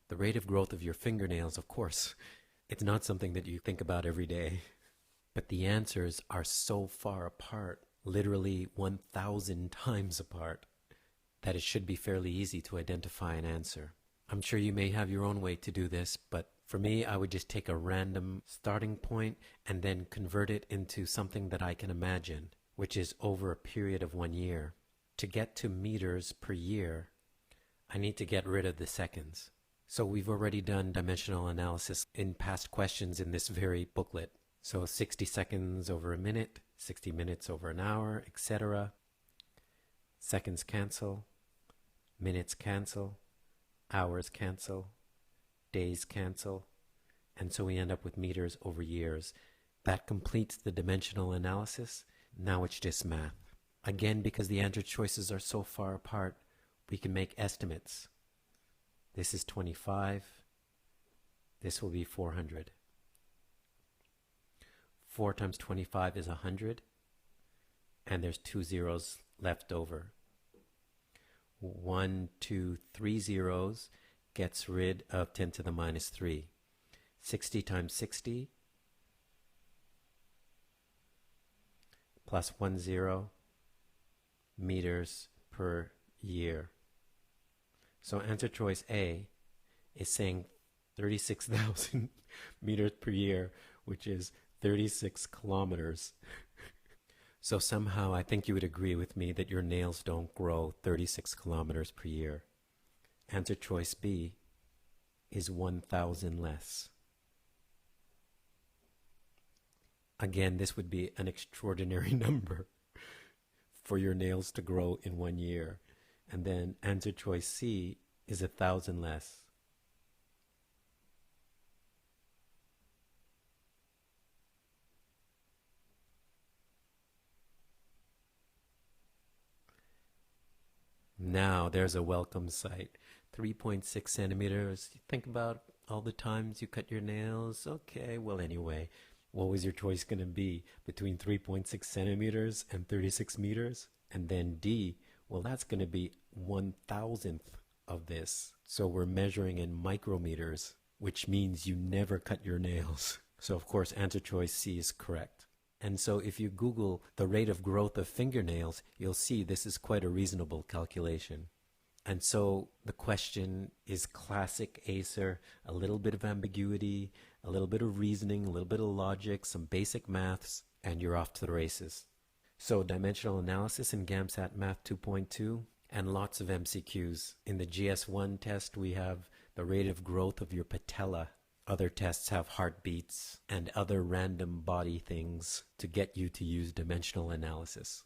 The rate of growth of your fingernails, of course, it's not something that you think about every day. But the answers are so far apart, literally 1,000 times apart, that it should be fairly easy to identify an answer. I'm sure you may have your own way to do this, but for me, I would just take a random starting point and then convert it into something that I can imagine, which is over a period of 1 year. To get to meters per year, I need to get rid of the seconds. So we've already done dimensional analysis in past questions in this very booklet. So 60 seconds over a minute, 60 minutes over an hour, etc. Seconds cancel, minutes cancel, hours cancel, days cancel, and so we end up with meters over years. That completes the dimensional analysis. Now it's just math. Again, because the answer choices are so far apart, we can make estimates. This is 25. This will be 400. 4 times 25 is 100. And there's 2 zeros left over. 1, 2, 3 zeros gets rid of 10 to the minus 3. 60 times 60 plus 1 0 meters per year. So answer choice A is saying 36,000 meters per year, which is 36 kilometers. So somehow I think you would agree with me that your nails don't grow 36 kilometers per year. Answer choice B is 1,000 less. Again, this would be an extraordinary number for your nails to grow in 1 year. And then answer choice C is 1,000 less. Now there's a welcome sight. 3.6 centimeters. Think about all the times you cut your nails. Okay, well anyway, what was your choice going to be between 3.6 centimeters and 36 meters? And then D, well that's going to be 1,000th of this. So we're measuring in micrometers, which means you never cut your nails. So of course answer choice C is correct. And so if you Google the rate of growth of fingernails, you'll see this is quite a reasonable calculation. And so the question is classic ACER, a little bit of ambiguity, a little bit of reasoning, a little bit of logic, some basic maths, and you're off to the races. So dimensional analysis in GAMSAT Math 2.2 and lots of MCQs. In the GS1 test, we have the rate of growth of your patella. Other tests have heartbeats and other random body things to get you to use dimensional analysis.